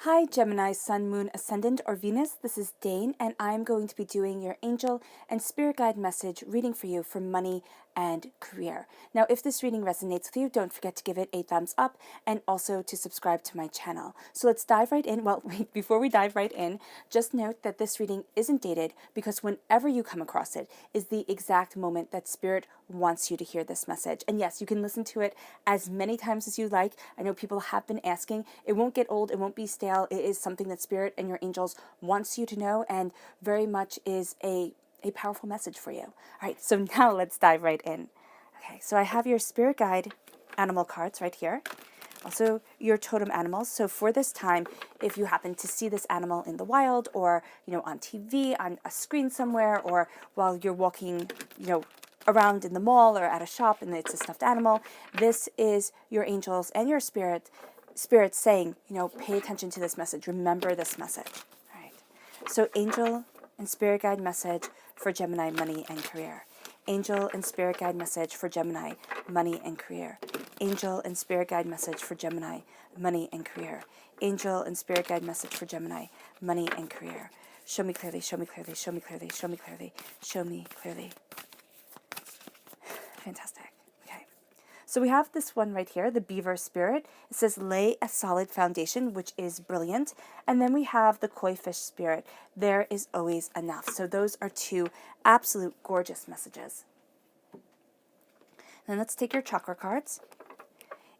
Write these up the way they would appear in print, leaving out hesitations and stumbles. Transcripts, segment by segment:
Hi Gemini, Sun, Moon, Ascendant, or Venus. This is Dane, and I'm going to be doing your angel and spirit guide message reading for you for money and career. Now, if this reading resonates with you, don't forget to give it a thumbs up and also to subscribe to my channel. So let's dive right in. Well, wait, before we dive right in, just note that this reading isn't dated because whenever you come across it is the exact moment that Spirit wants you to hear this message. And yes, you can listen to it as many times as you like. I know people have been asking. It won't get old. It won't be stale. It is something that Spirit and your angels wants you to know, and very much is a powerful message for you. All right, so now let's dive right in. Okay, so I have your spirit guide animal cards right here. Also your totem animals. So for this time, if you happen to see this animal in the wild or, on TV, on a screen somewhere, or while you're walking, around in the mall or at a shop and it's a stuffed animal, this is your angels and your spirits saying, pay attention to this message. Remember this message. All right. So angel and spirit guide message for Gemini, money and career. Angel and spirit guide message for Gemini, money and career. Angel and spirit guide message for Gemini, money and career. Angel and spirit guide message for Gemini, money and career. Show me clearly, show me clearly, show me clearly, show me clearly, show me clearly. Fantastic. Okay. So we have this one right here, the beaver spirit. It says lay a solid foundation, which is brilliant. And then we have the koi fish spirit. There is always enough. So those are two absolute gorgeous messages. Then let's take your chakra cards.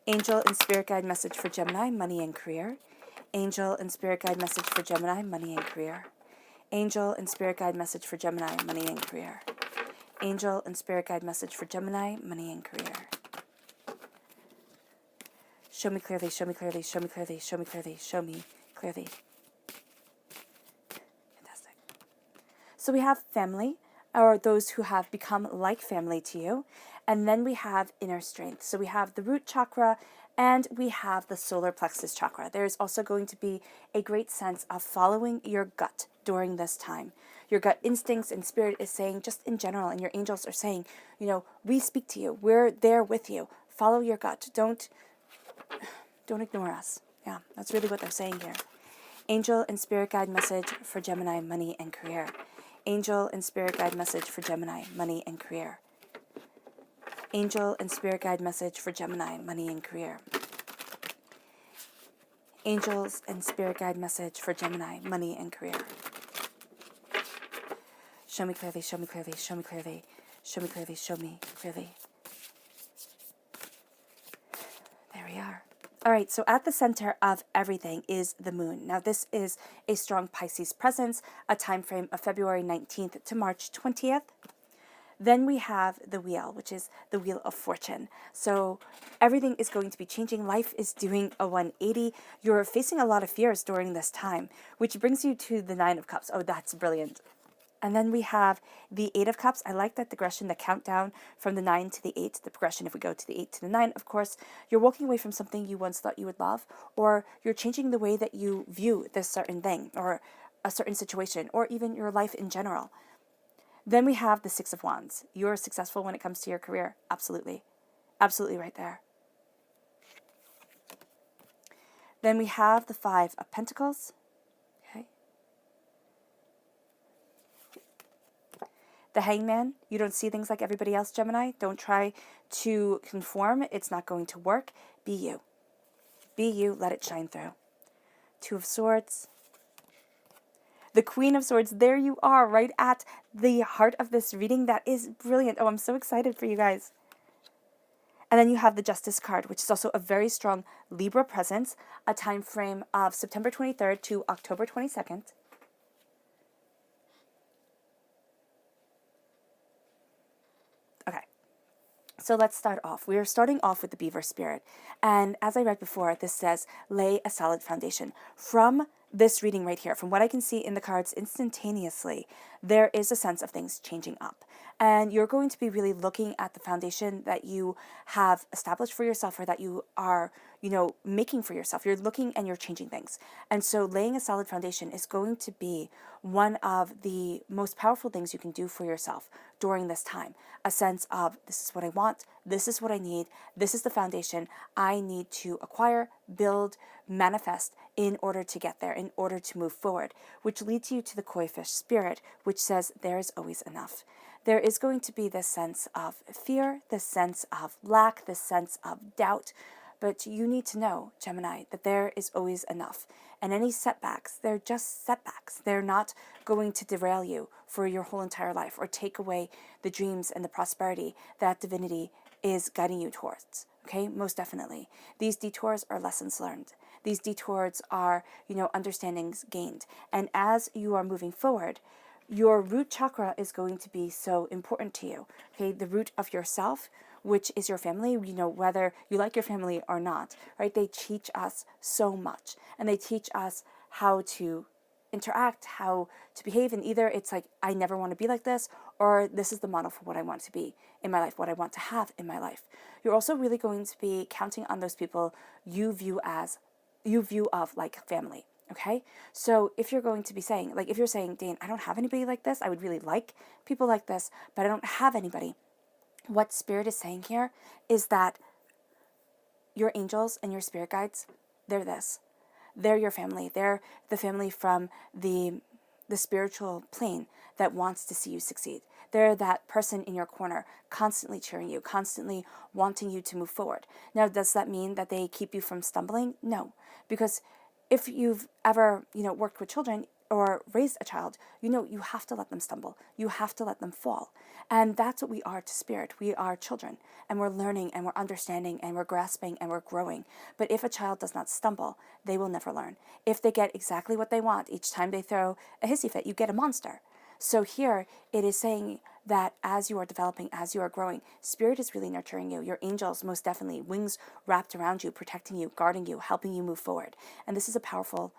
Angel and spirit guide message for Gemini, money and career. Angel and spirit guide message for Gemini, money and career. Angel and spirit guide message for Gemini, money and career. Angel and spirit guide message for Gemini, money and career. Show me clearly, show me clearly, show me clearly, show me clearly, show me clearly. Fantastic. So we have family, or those who have become like family to you. And then we have inner strength. So we have the root chakra and we have the solar plexus chakra. There's also going to be a great sense of following your gut during this time. Your gut instincts and spirit is saying, just in general, and your angels are saying, we speak to you. We're there with you. Follow your gut. Don't ignore us. Yeah, that's really what they're saying here. Angel and spirit guide message for Gemini, money and career. Angel and spirit guide message for Gemini, money and career. Angel and spirit guide message for Gemini, money and career. Angels and spirit guide message for Gemini, money and career. Show me clearly, show me clearly, show me clearly, show me clearly, show me clearly. There we are. All right, so at the center of everything is the moon. Now, this is a strong Pisces presence, a time frame of February 19th to March 20th. Then we have the wheel, which is the wheel of fortune. So everything is going to be changing. Life is doing a 180. You're facing a lot of fears during this time, which brings you to the Nine of Cups. Oh, that's brilliant. And then we have the Eight of Cups. I like that digression, the countdown from the 9 to the 8, the progression if we go to the 8 to the 9. Of course, you're walking away from something you once thought you would love, or you're changing the way that you view this certain thing, or a certain situation, or even your life in general. Then we have the Six of Wands. You're successful when it comes to your career. Absolutely. Absolutely right there. Then we have the Five of Pentacles. Okay. The Hangman. You don't see things like everybody else, Gemini. Don't try to conform. It's not going to work. Be you. Be you. Let it shine through. Two of Swords. The Queen of Swords, there you are, right at the heart of this reading. That is brilliant. Oh, I'm so excited for you guys. And then you have the Justice card, which is also a very strong Libra presence, a time frame of September 23rd to October 22nd. Okay, so let's start off. We are starting off with the Beaver Spirit. And as I read before, this says, lay a solid foundation. From this reading right here, from what I can see in the cards instantaneously, there is a sense of things changing up. And you're going to be really looking at the foundation that you have established for yourself, or that you are, making for yourself. You're looking and you're changing things. And so laying a solid foundation is going to be one of the most powerful things you can do for yourself during this time. A sense of, this is what I want, this is what I need, this is the foundation I need to acquire, build, manifest in order to get there, in order to move forward, which leads you to the koi fish spirit, which says there is always enough. There is going to be this sense of fear, this sense of lack, this sense of doubt, but you need to know, Gemini, that there is always enough. And any setbacks, they're just setbacks. They're not going to derail you for your whole entire life or take away the dreams and the prosperity that divinity is guiding you towards. Okay, most definitely. These detours are lessons learned. These detours are, understandings gained. And as you are moving forward, your root chakra is going to be so important to you. Okay, the root of yourself, which is your family, whether you like your family or not, right? They teach us so much, and they teach us how to interact, how to behave, and either it's like, I never want to be like this, or this is the model for what I want to be in my life, what I want to have in my life. You're also really going to be counting on those people you view of like family. Okay, so if you're going to be saying, like, if you're saying, Dane, I don't have anybody like this, I would really like people like this, but I don't have anybody. What Spirit is saying here is that your angels and your spirit guides, they're this. They're your family. They're the family from the spiritual plane that wants to see you succeed. They're that person in your corner, constantly cheering you, constantly wanting you to move forward. Now, does that mean that they keep you from stumbling? No, because if you've ever, worked with children or raised a child, you have to let them stumble. You have to let them fall. And that's what we are to Spirit. We are children, and we're learning and we're understanding and we're grasping and we're growing. But if a child does not stumble, they will never learn. If they get exactly what they want each time they throw a hissy fit, you get a monster. So here it is saying that as you are developing, as you are growing, Spirit is really nurturing you. Your angels, most definitely, wings wrapped around you, protecting you, guarding you, helping you move forward. And this is a powerful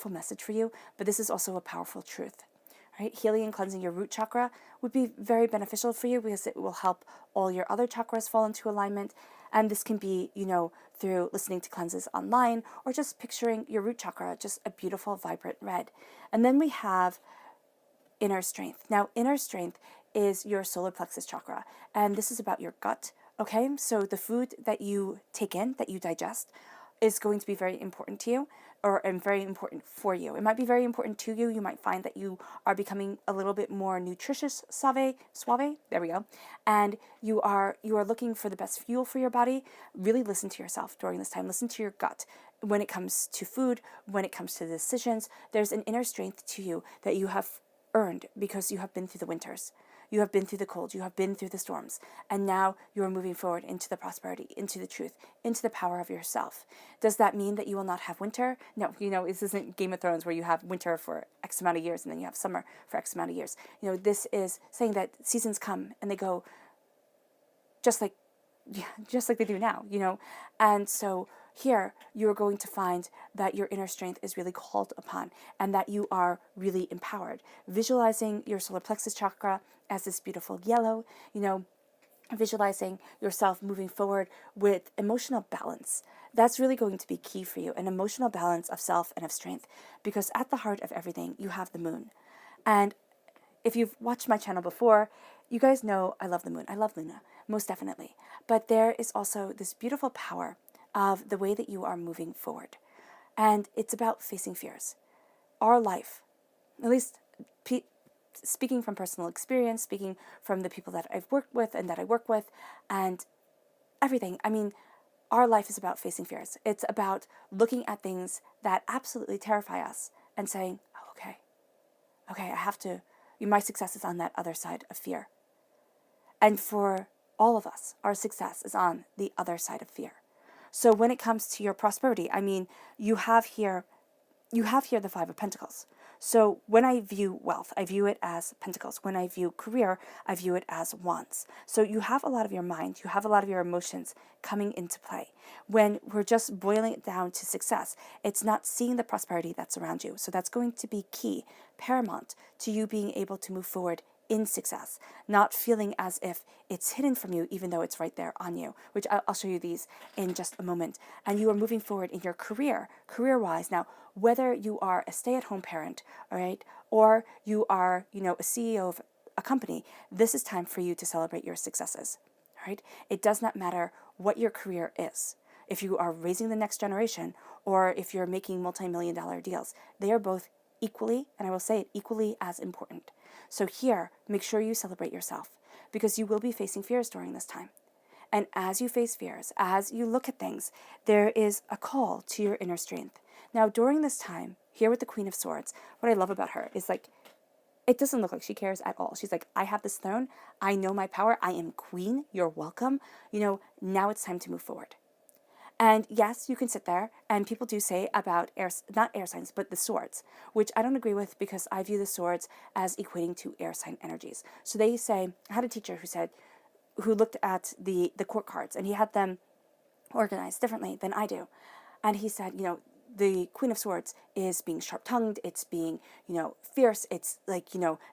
message for you, but this is also a powerful truth. Right? Healing and cleansing your root chakra would be very beneficial for you because it will help all your other chakras fall into alignment. And this can be, through listening to cleanses online or just picturing your root chakra, just a beautiful, vibrant red. And then we have inner strength. Now, inner strength is your solar plexus chakra, and this is about your gut. Okay, so the food that you take in, that you digest, is going to be very important to you, and very important for you. It might be very important to you. You might find that you are becoming a little bit more nutritious, suave, there we go, and you are looking for the best fuel for your body. Really listen to yourself during this time. Listen to your gut. When it comes to food, when it comes to decisions, there's an inner strength to you that you have earned because you have been through the winters. You have been through the cold, you have been through the storms, and now you are moving forward into the prosperity, into the truth, into the power of yourself. Does that mean that you will not have winter? No, this isn't Game of Thrones where you have winter for X amount of years and then you have summer for X amount of years. This is saying that seasons come and they go just like they do now, and so here you're going to find that your inner strength is really called upon and that you are really empowered. Visualizing your solar plexus chakra as this beautiful yellow, visualizing yourself moving forward with emotional balance. That's really going to be key for you, an emotional balance of self and of strength, because at the heart of everything, you have the moon. And if you've watched my channel before, you guys know I love the moon. I love Luna, most definitely. But there is also this beautiful power of the way that you are moving forward. And it's about facing fears. Our life, at least speaking from personal experience, speaking from the people that I've worked with and that I work with, and everything. Our life is about facing fears. It's about looking at things that absolutely terrify us and saying, oh, okay, I have to, my success is on that other side of fear. And for all of us, our success is on the other side of fear. So when it comes to your prosperity, you have here the Five of Pentacles. So when I view wealth, I view it as pentacles. When I view career, I view it as wands. So you have a lot of your mind, you have a lot of your emotions coming into play. When we're just boiling it down to success, it's not seeing the prosperity that's around you. So that's going to be key, paramount to you being able to move forward in success, not feeling as if it's hidden from you, even though it's right there on you, which I'll show you these in just a moment. And you are moving forward in your career-wise. Now, whether you are a stay-at-home parent, all right, or you are, a CEO of a company, this is time for you to celebrate your successes, right? It does not matter what your career is. If you are raising the next generation, or if you're making multi-million-dollar deals, they are both equally, and I will say it, equally as important. So here, make sure you celebrate yourself, because you will be facing fears during this time. And as you face fears, as you look at things, there is a call to your inner strength. Now, during this time, here with the Queen of Swords, what I love about her is it doesn't look like she cares at all. She's like, I have this throne. I know my power. I am queen. You're welcome. Now it's time to move forward. And yes, you can sit there, and people do say about not air signs, but the swords, which I don't agree with, because I view the swords as equating to air sign energies. So they say, I had a teacher who looked at the court cards, and he had them organized differently than I do. And he said, the Queen of Swords is being sharp-tongued, it's being, fierce, it's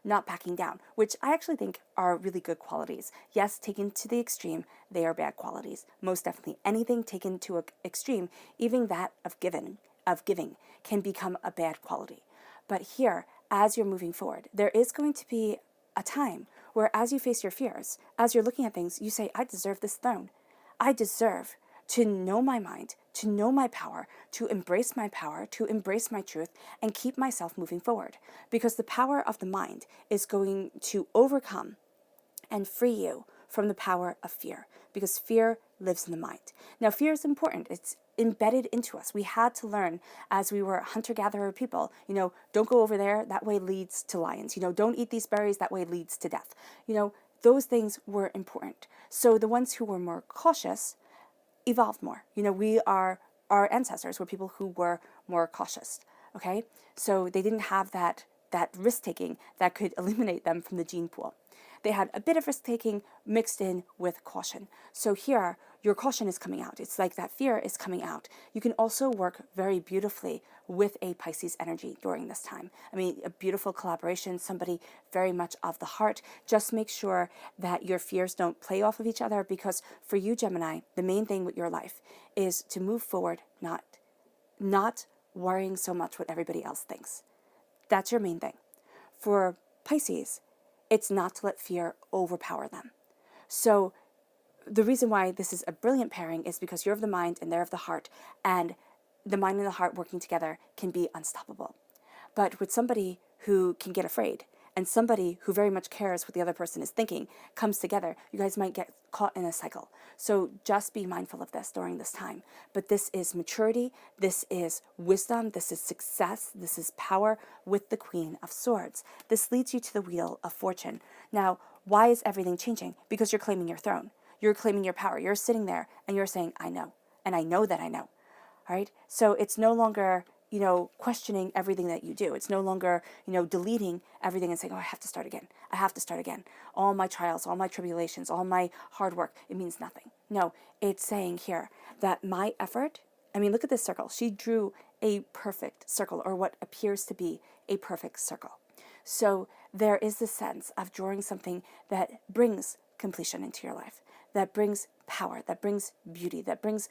not backing down, which I actually think are really good qualities. Yes, taken to the extreme, they are bad qualities. Most definitely. Anything taken to an extreme, even that of giving, can become a bad quality. But here, as you're moving forward, there is going to be a time where, as you face your fears, as you're looking at things, you say, I deserve this throne. I deserve to know my mind, to know my power, to embrace my power, to embrace my truth, and keep myself moving forward. Because the power of the mind is going to overcome and free you from the power of fear, because fear lives in the mind. Now, fear is important. It's embedded into us. We had to learn as we were hunter-gatherer people, don't go over there, that way leads to lions. Don't eat these berries, that way leads to death. Those things were important. So the ones who were more cautious evolved more. Our ancestors were people who were more cautious, okay? So they didn't have that risk-taking that could eliminate them from the gene pool. They had a bit of risk-taking mixed in with caution. So here, your caution is coming out. It's like that fear is coming out. You can also work very beautifully with a Pisces energy during this time. I mean, a beautiful collaboration, somebody very much of the heart. Just make sure that your fears don't play off of each other, because for you, Gemini, the main thing with your life is to move forward, not worrying so much what everybody else thinks. That's your main thing. For Pisces, it's not to let fear overpower them. So the reason why this is a brilliant pairing is because you're of the mind and they're of the heart, and the mind and the heart working together can be unstoppable. But with somebody who can get afraid, and somebody who very much cares what the other person is thinking comes together, you guys might get caught in a cycle. So just be mindful of this during this time. But this is maturity, this is wisdom, this is success, this is power with the Queen of Swords. This leads you to the Wheel of Fortune. Now, why is everything changing? Because you're claiming your throne. You're claiming your power. You're sitting there and you're saying, I know. And I know that I know. All right? So it's no longer questioning everything that you do. It's no longer, deleting everything and saying, oh, I have to start again. I have to start again. All my trials, all my tribulations, all my hard work, it means nothing. No, it's saying here that my effort, look at this circle. She drew a perfect circle, or what appears to be a perfect circle. So there is this sense of drawing something that brings completion into your life, that brings power, that brings beauty, that brings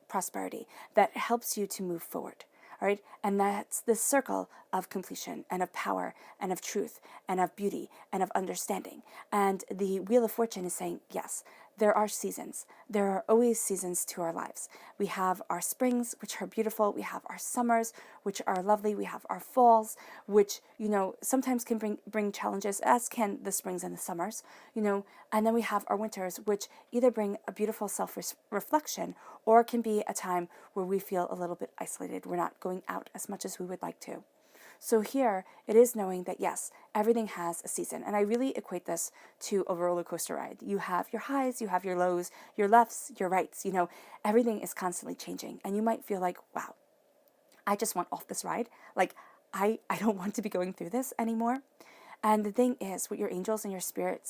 prosperity, that helps you to move forward. All right? And that's this circle of completion and of power and of truth and of beauty and of understanding. And the Wheel of Fortune is saying, yes, there are seasons. There are always seasons to our lives. We have our springs, which are beautiful. We have our summers, which are lovely. We have our falls, which, sometimes can bring challenges, as can the springs and the summers, and then we have our winters, which either bring a beautiful self-reflection or can be a time where we feel a little bit isolated. We're not going out as much as we would like to. So here, it is knowing that, yes, everything has a season. And I really equate this to a roller coaster ride. You have your highs, you have your lows, your lefts, your rights. Everything is constantly changing. And you might feel like, wow, I just want off this ride. Like, I don't want to be going through this anymore. And the thing is, with your angels and your spirit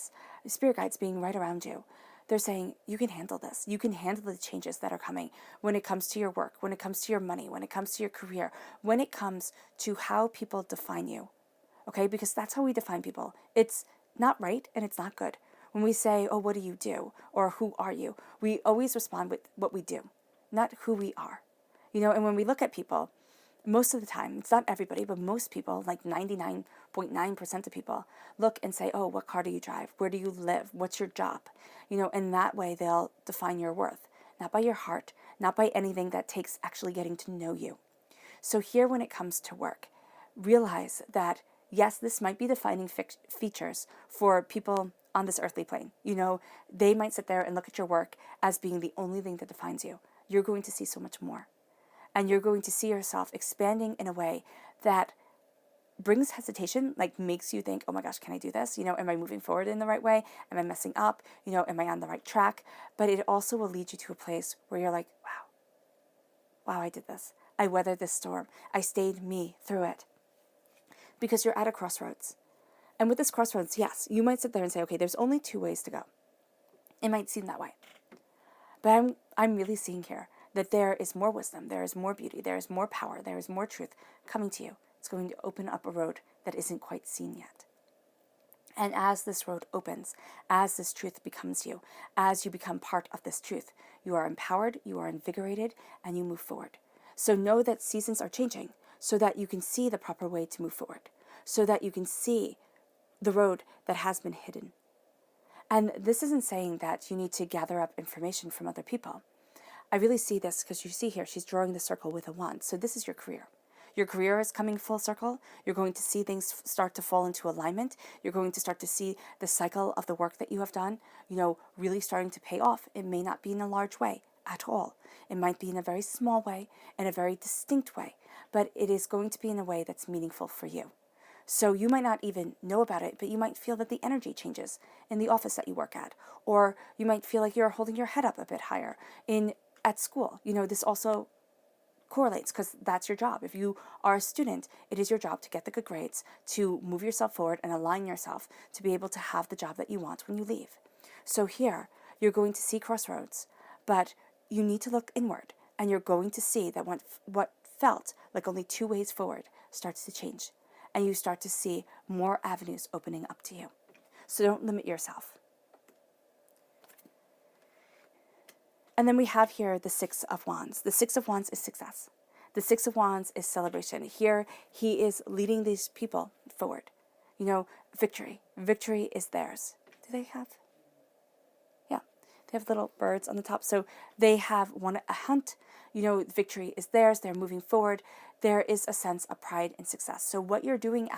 guides being right around you, they're saying, you can handle this. You can handle the changes that are coming when it comes to your work, when it comes to your money, when it comes to your career, when it comes to how people define you. Okay? Because that's how we define people. It's not right and it's not good. When we say, oh, what do you do? Or who are you? We always respond with what we do, not who we are. And when we look at people, most of the time, it's not everybody, but most people, like 99.9% of people, look and say, oh, what car do you drive? Where do you live? What's your job? And that way they'll define your worth, not by your heart, not by anything that takes actually getting to know you. So here, when it comes to work, realize that, yes, this might be defining features for people on this earthly plane. They might sit there and look at your work as being the only thing that defines you. You're going to see so much more. And you're going to see yourself expanding in a way that brings hesitation, like makes you think, oh my gosh, can I do this? Am I moving forward in the right way? Am I messing up? Am I on the right track? But it also will lead you to a place where you're like, wow, I did this. I weathered this storm. I stayed me through it. Because you're at a crossroads. And with this crossroads, yes, you might sit there and say, okay, there's only 2 ways to go. It might seem that way. But I'm really seeing here that there is more wisdom, there is more beauty, there is more power, there is more truth coming to you. It's going to open up a road that isn't quite seen yet. And as this road opens, as this truth becomes you, as you become part of this truth, you are empowered, you are invigorated, and you move forward. So know that seasons are changing so that you can see the proper way to move forward, so that you can see the road that has been hidden. And this isn't saying that you need to gather up information from other people. I really see this because you see here, she's drawing the circle with a wand. So this is your career. Your career is coming full circle. You're going to see things start to fall into alignment. You're going to start to see the cycle of the work that you have done, really starting to pay off. It may not be in a large way at all. It might be in a very small way, in a very distinct way, but it is going to be in a way that's meaningful for you. So you might not even know about it, but you might feel that the energy changes in the office that you work at, or you might feel like you're holding your head up a bit higher at school. This also correlates because that's your job. If you are a student, it is your job to get the good grades, to move yourself forward and align yourself to be able to have the job that you want when you leave. So here, you're going to see crossroads, but you need to look inward, and you're going to see that what felt like only 2 ways forward starts to change, and you start to see more avenues opening up to you. So don't limit yourself. And then we have here the 6 of Wands. The 6 of Wands is success. The 6 of Wands is celebration. Here, he is leading these people forward. Victory. Victory is theirs. Do they have? Yeah. They have little birds on the top. So they have won a hunt. Victory is theirs. They're moving forward. There is a sense of pride and success. So what you're doing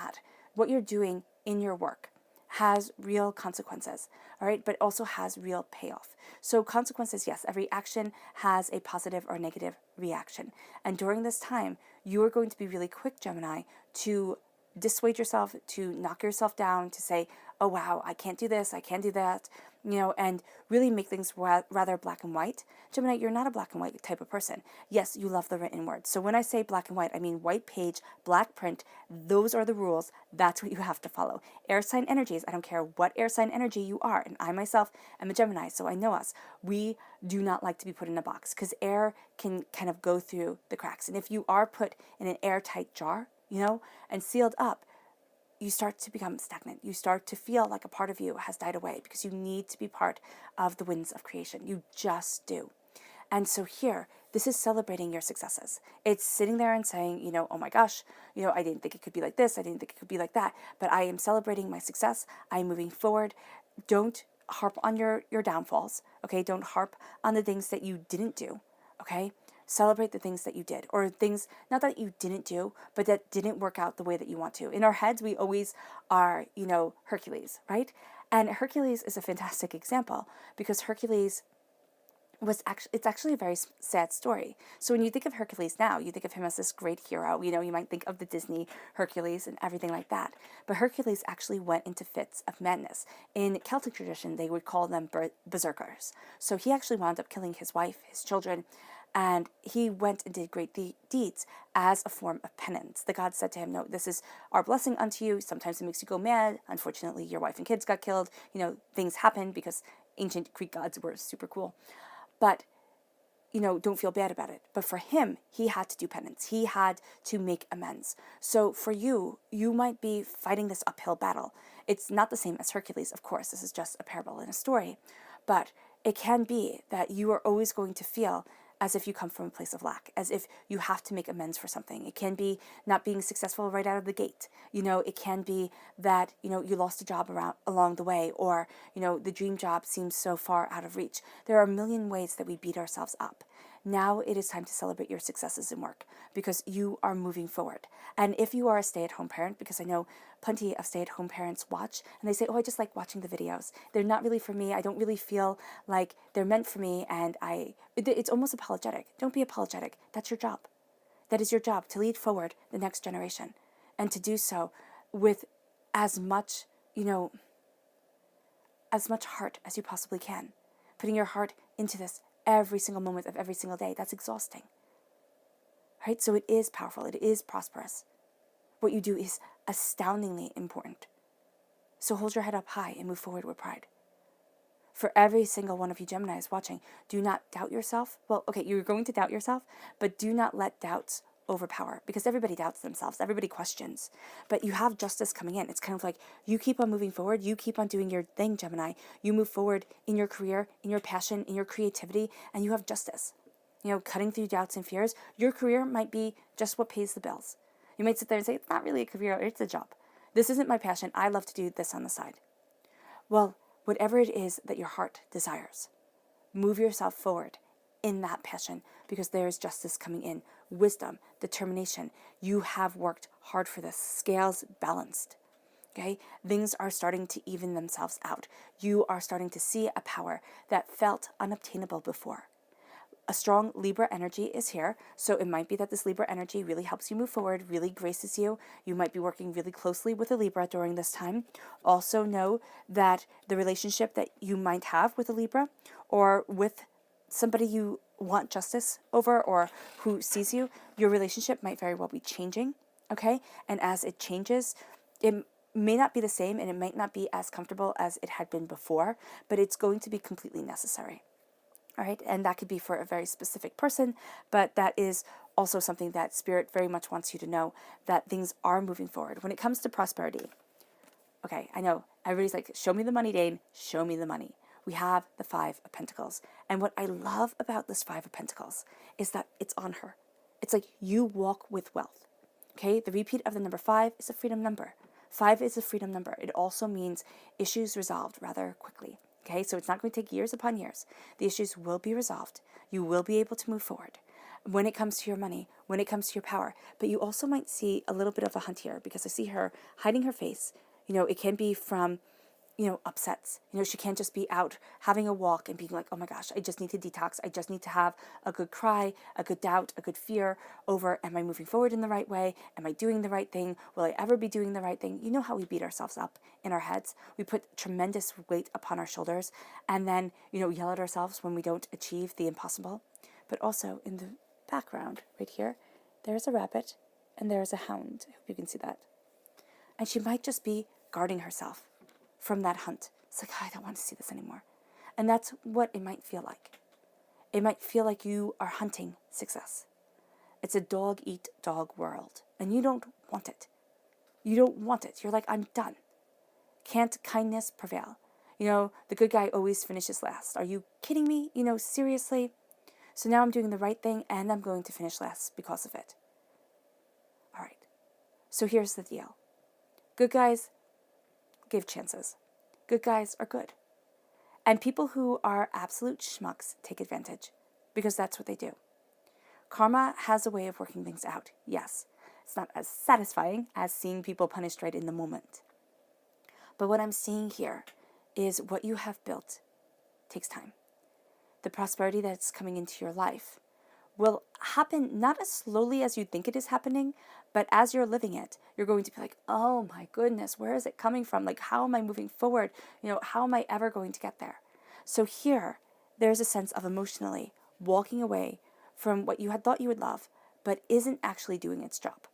in your work has real consequences, all right, but also has real payoff. So consequences, yes, every action has a positive or negative reaction. And during this time, you are going to be really quick, Gemini, to dissuade yourself, to knock yourself down, to say, oh, wow, I can't do this, I can't do that, and really make things rather black and white. Gemini, you're not a black and white type of person. Yes, you love the written word. So when I say black and white, I mean white page, black print. Those are the rules. That's what you have to follow. Air sign energies, I don't care what air sign energy you are. And I myself am a Gemini, so I know us. We do not like to be put in a box because air can kind of go through the cracks. And if you are put in an airtight jar, and sealed up, you start to become stagnant. You start to feel like a part of you has died away because you need to be part of the winds of creation. You just do. And so here, this is celebrating your successes. It's sitting there and saying, oh my gosh, I didn't think it could be like this. I didn't think it could be like that. But I am celebrating my success. I am moving forward. Don't harp on your downfalls, okay? Don't harp on the things that you didn't do, okay? Celebrate the things that you did, or things not that you didn't do, but that didn't work out the way that you want to. In our heads, we always are, Hercules, right? And Hercules is a fantastic example because Hercules it's actually a very sad story. So when you think of Hercules now, you think of him as this great hero. You might think of the Disney Hercules and everything like that. But Hercules actually went into fits of madness. In Celtic tradition, they would call them berserkers. So he actually wound up killing his wife, his children, and he went and did great deeds as a form of penance. The gods said to him, no, this is our blessing unto you. Sometimes it makes you go mad. Unfortunately, your wife and kids got killed. Things happened because ancient Greek gods were super cool. But don't feel bad about it. But for him, he had to do penance. He had to make amends. So for you, you might be fighting this uphill battle. It's not the same as Hercules, of course. This is just a parable and a story. But it can be that you are always going to feel as if you come from a place of lack, as if you have to make amends for something. It can be not being successful right out of the gate. It can be that, you lost a job along the way, or, the dream job seems so far out of reach. There are a million ways that we beat ourselves up. Now it is time to celebrate your successes in work because you are moving forward. And if you are a stay-at-home parent, because I know plenty of stay-at-home parents watch and they say, oh, I just like watching the videos. They're not really for me. I don't really feel like they're meant for me. And it's almost apologetic. Don't be apologetic. That's your job. That is your job, to lead forward the next generation and to do so with as much, as much heart as you possibly can. Putting your heart into this every single moment of every single day. That's exhausting. Right? So it is powerful. It is prosperous. What you do is astoundingly important. So hold your head up high and move forward with pride. For every single one of you Geminis watching, do not doubt yourself. Well, okay, you're going to doubt yourself, but do not let doubts overpower, because everybody doubts themselves. Everybody questions. But you have justice coming in. It's kind of like you keep on moving forward. You keep on doing your thing, Gemini. You move forward in your career, in your passion, in your creativity, and you have justice. Cutting through doubts and fears. Your career might be just what pays the bills. You might sit there and say, it's not really a career, it's a job. This isn't my passion. I love to do this on the side. Well, whatever it is that your heart desires, move yourself forward in that passion, because there is justice coming in, wisdom, determination. You have worked hard for this. Scales balanced. Okay? Things are starting to even themselves out. You are starting to see a power that felt unobtainable before. A strong Libra energy is here, so it might be that this Libra energy really helps you move forward, really graces you. You might be working really closely with a Libra during this time. Also know that the relationship that you might have with a Libra, or with somebody you want justice over, or who sees you, your relationship might very well be changing, okay? And as it changes, it may not be the same, and it might not be as comfortable as it had been before, but it's going to be completely necessary. All right, and that could be for a very specific person, but that is also something that Spirit very much wants you to know, that things are moving forward. When it comes to prosperity, okay, I know everybody's like, show me the money, Dane, show me the money. We have the Five of Pentacles. And what I love about this Five of Pentacles is that it's on her. It's like you walk with wealth. Okay, the repeat of the number 5 is a freedom number. 5 is a freedom number. It also means issues resolved rather quickly. Okay, so it's not going to take years upon years. The issues will be resolved. You will be able to move forward when it comes to your money, when it comes to your power. But you also might see a little bit of a hunt here, because I see her hiding her face. It can be from, upsets. She can't just be out having a walk and being like, oh my gosh, I just need to detox. I just need to have a good cry, a good doubt, a good fear over, am I moving forward in the right way? Am I doing the right thing? Will I ever be doing the right thing? You know how we beat ourselves up in our heads. We put tremendous weight upon our shoulders and then, yell at ourselves when we don't achieve the impossible. But also in the background right here, there's a rabbit and there's a hound. I hope you can see that. And she might just be guarding herself from that hunt. It's like, I don't want to see this anymore. And that's what it might feel like. It might feel like you are hunting success. It's a dog-eat-dog world, and you don't want it. You don't want it. You're like, I'm done. Can't kindness prevail? The good guy always finishes last. Are you kidding me? Seriously? So now I'm doing the right thing, and I'm going to finish last because of it. All right. So here's the deal. Good guys give chances. Good guys are good. And people who are absolute schmucks take advantage, because that's what they do. Karma has a way of working things out, yes. It's not as satisfying as seeing people punished right in the moment. But what I'm seeing here is what you have built takes time. The prosperity that's coming into your life will happen not as slowly as you think it is happening, but as you're living it, you're going to be like, oh my goodness, where is it coming from? Like, how am I moving forward? How am I ever going to get there? So here, there's a sense of emotionally walking away from what you had thought you would love, but isn't actually doing its job.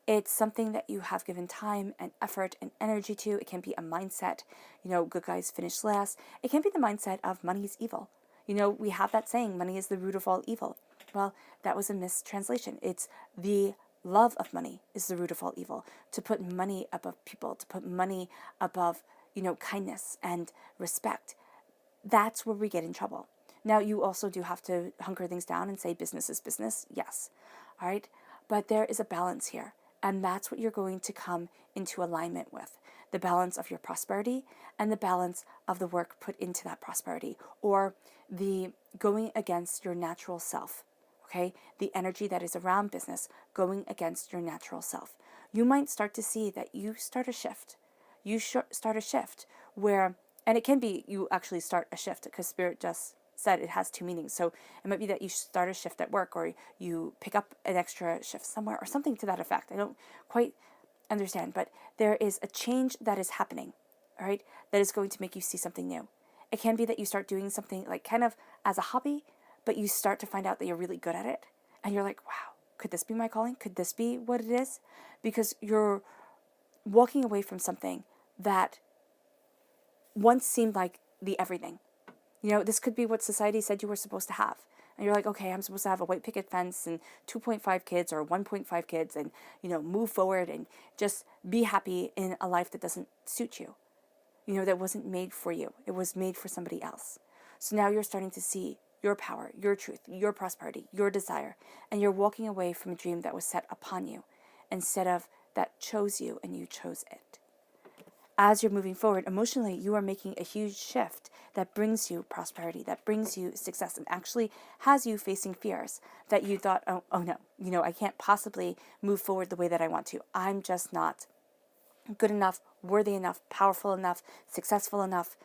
It's something that you have given time and effort and energy to. It can be a mindset, good guys finish last. It can be the mindset of money is evil. We have that saying, money is the root of all evil. Well, that was a mistranslation. It's the love of money is the root of all evil. To put money above people, to put money above, kindness and respect. That's where we get in trouble. Now, you also do have to hunker things down and say business is business. Yes. All right. But there is a balance here. And that's what you're going to come into alignment with. The balance of your prosperity and the balance of the work put into that prosperity, or the going against your natural self. Okay. The energy that is around business going against your natural self. You might start to see that you start a shift. Start a shift where, and it can be you actually start a shift, because Spirit just said it has two meanings. So it might be that you start a shift at work, or you pick up an extra shift somewhere, or something to that effect. I don't quite understand, but there is a change that is happening, all right, that is going to make you see something new. It can be that you start doing something like kind of as a hobby, but you start to find out that you're really good at it. And you're like, wow, could this be my calling? Could this be what it is? Because you're walking away from something that once seemed like the everything. This could be what society said you were supposed to have. And you're like, okay, I'm supposed to have a white picket fence and 2.5 kids or 1.5 kids and, move forward and just be happy in a life that doesn't suit you. That wasn't made for you. It was made for somebody else. So now you're starting to see your power, your truth, your prosperity, your desire, and you're walking away from a dream that was set upon you instead of that chose you and you chose it. As you're moving forward emotionally, you are making a huge shift that brings you prosperity, that brings you success, and actually has you facing fears that you thought, oh no, I can't possibly move forward the way that I want to. I'm just not good enough, worthy enough, powerful enough, successful enough.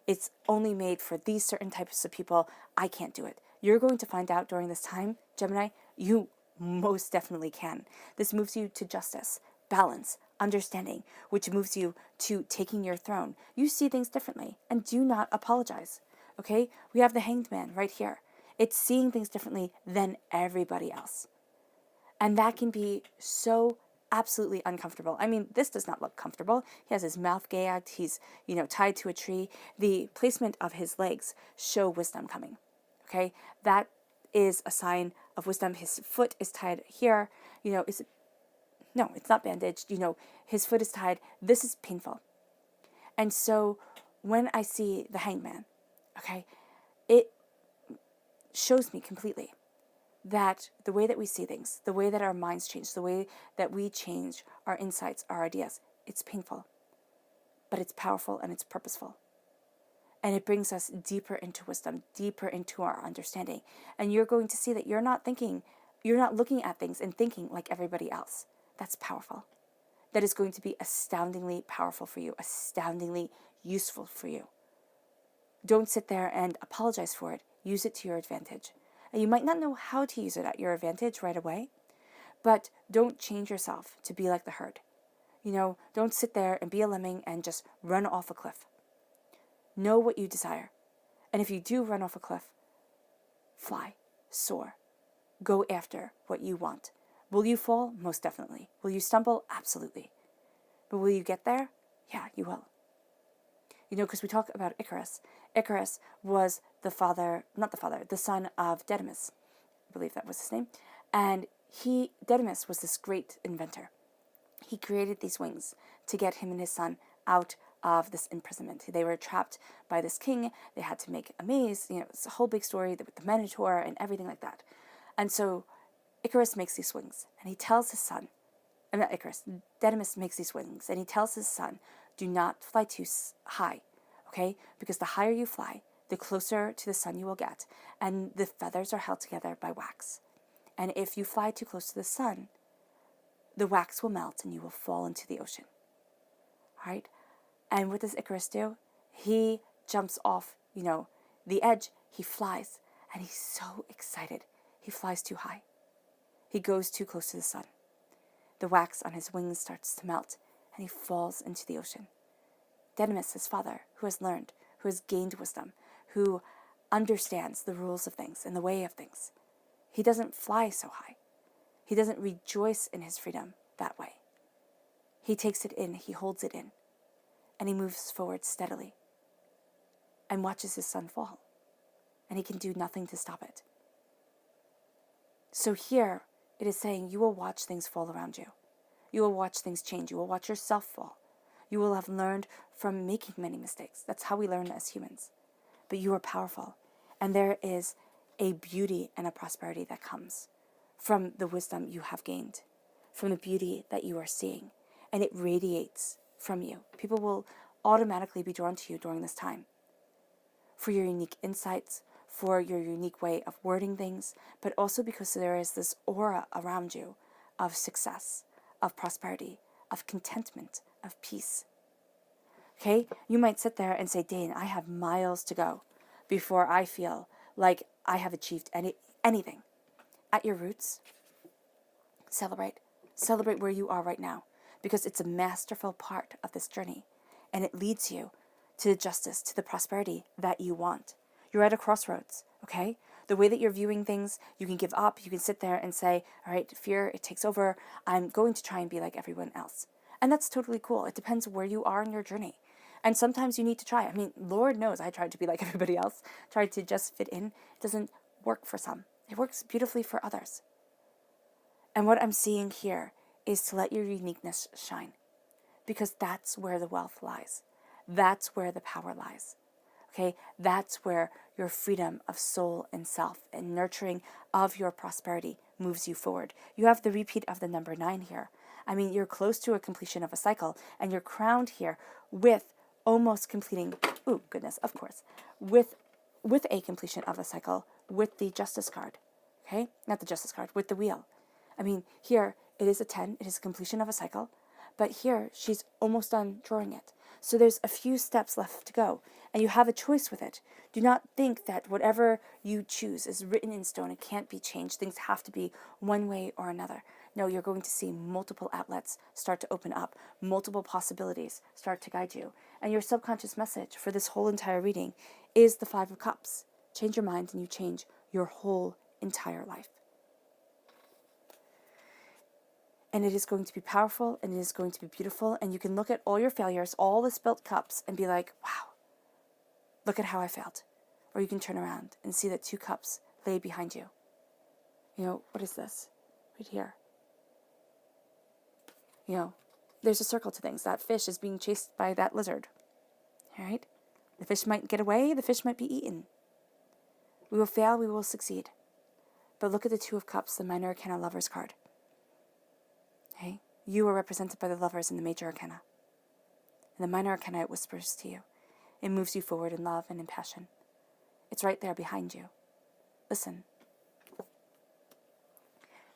It's only made for these certain types of people. I can't do it. You're going to find out during this time, Gemini, you most definitely can. This moves you to justice, balance, understanding, which moves you to taking your throne. You see things differently, and do not apologize. Okay? We have the Hanged Man right here. It's seeing things differently than everybody else. And that can be so absolutely uncomfortable. I mean, this does not look comfortable. He has his mouth gagged. He's, tied to a tree. The placement of his legs show wisdom coming. Okay? That is a sign of wisdom. His foot is tied here. No, it's not bandaged. His foot is tied. This is painful. And so when I see the hangman, okay, it shows me completely that the way that we see things, the way that our minds change, the way that we change our insights, our ideas, it's painful, but it's powerful and it's purposeful. And it brings us deeper into wisdom, deeper into our understanding. And you're going to see that you're not looking at things and thinking like everybody else. That's powerful. That is going to be astoundingly powerful for you, astoundingly useful for you. Don't sit there and apologize for it. Use it to your advantage. And you might not know how to use it at your advantage right away, but don't change yourself to be like the herd. Don't sit there and be a lemming and just run off a cliff. Know what you desire. And if you do run off a cliff, fly, soar, go after what you want. Will you fall? Most definitely. Will you stumble? Absolutely. But will you get there? Yeah, you will. Because we talk about Icarus. Icarus was the son of Decimus. I believe that was his name. And Decimus was this great inventor. He created these wings to get him and his son out of this imprisonment. They were trapped by this king. They had to make a maze. It's a whole big story with the Minotaur and everything like that. And so Icarus makes these wings, and he tells his son, Decimus makes these wings, and he tells his son, do not fly too high, okay? Because the higher you fly, the closer to the sun you will get, and the feathers are held together by wax. And if you fly too close to the sun, the wax will melt and you will fall into the ocean. All right? And what does Icarus do? He jumps off, the edge. He flies, and he's so excited. He flies too high. He goes too close to the sun. The wax on his wings starts to melt, and he falls into the ocean. Decimus, his father, who has learned, who has gained wisdom, who understands the rules of things and the way of things, he doesn't fly so high. He doesn't rejoice in his freedom that way. He takes it in, he holds it in, and he moves forward steadily and watches his son fall. and he can do nothing to stop it. So here it is saying you will watch things fall around you. You will watch things change. You will watch yourself fall. You will have learned from making many mistakes. That's how we learn as humans. But you are powerful. And there is a beauty and a prosperity that comes from the wisdom you have gained, from the beauty that you are seeing. And it radiates from you. People will automatically be drawn to you during this time for your unique insights, for your unique way of wording things, but also because there is this aura around you of success, of prosperity, of contentment, of peace. Okay? You might sit there and say, Dane, I have miles to go before I feel like I have achieved anything. At your roots, celebrate. Celebrate where you are right now, because it's a masterful part of this journey, and it leads you to the justice, to the prosperity that you want. You're at a crossroads, okay? The way that you're viewing things, you can give up, you can sit there and say, all right, fear, it takes over. I'm going to try and be like everyone else. And that's totally cool. It depends where you are in your journey. And sometimes you need to try. I mean, Lord knows I tried to be like everybody else, tried to just fit in. It doesn't work for some. It works beautifully for others. And what I'm seeing here is to let your uniqueness shine, because that's where the wealth lies. That's where the power lies. Okay, that's where your freedom of soul and self and nurturing of your prosperity moves you forward. You have the repeat of the number 9 here. I mean, you're close to a completion of a cycle, and you're crowned here with almost completing, oh goodness, of course, with a completion of a cycle with the Justice card. Okay, not the Justice card, with the wheel. I mean, here it is a 10, it is a completion of a cycle, but here she's almost done drawing it. So there's a few steps left to go, and you have a choice with it. Do not think that whatever you choose is written in stone. It can't be changed. Things have to be one way or another. No, you're going to see multiple outlets start to open up, multiple possibilities start to guide you. And your subconscious message for this whole entire reading is the 5 of Cups. Change your mind and you change your whole entire life. And it is going to be powerful, and it is going to be beautiful, and you can look at all your failures, all the spilt cups, and be like, wow, look at how I failed. Or you can turn around and see that 2 cups lay behind you. You know, what is this? Right here. You know, there's a circle to things. That fish is being chased by that lizard. All right? The fish might get away, the fish might be eaten. We will fail, we will succeed. But look at the 2 of Cups, the Minor Arcana Lovers card. Okay? You are represented by the Lovers in the Major Arcana. In the Minor Arcana, it whispers to you. It moves you forward in love and in passion. It's right there behind you. Listen.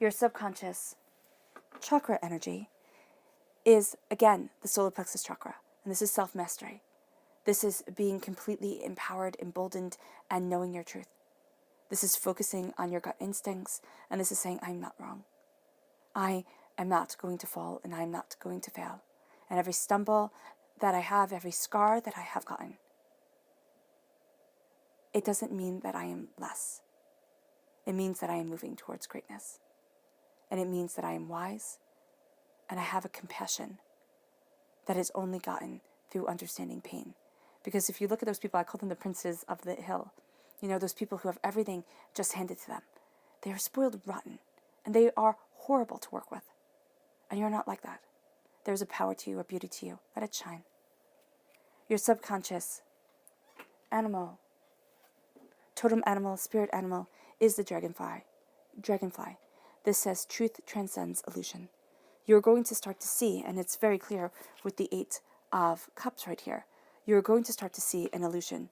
Your subconscious chakra energy is, again, the solar plexus chakra. And this is self-mastery. This is being completely empowered, emboldened, and knowing your truth. This is focusing on your gut instincts, and this is saying, I'm not wrong. I am not going to fall, and I'm not going to fail. And every stumble that I have, every scar that I have gotten, it doesn't mean that I am less. It means that I am moving towards greatness. And it means that I am wise, and I have a compassion that is only gotten through understanding pain. Because if you look at those people, I call them the princes of the hill. You know, those people who have everything just handed to them. They are spoiled rotten, and they are horrible to work with. And you're not like that. There's a power to you, a beauty to you. Let it shine. Your subconscious animal, totem animal, spirit animal, is the dragonfly. This says truth transcends illusion. You're going to start to see, and it's very clear with the 8 of Cups right here, you're going to start to see an illusion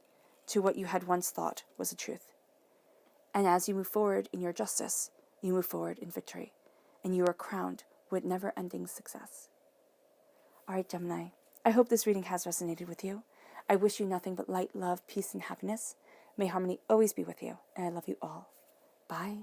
to what you had once thought was a truth. And as you move forward in your justice, you move forward in victory, and you are crowned with never-ending success. All right, Gemini, I hope this reading has resonated with you. I wish you nothing but light, love, peace, and happiness. May harmony always be with you, and I love you all. Bye.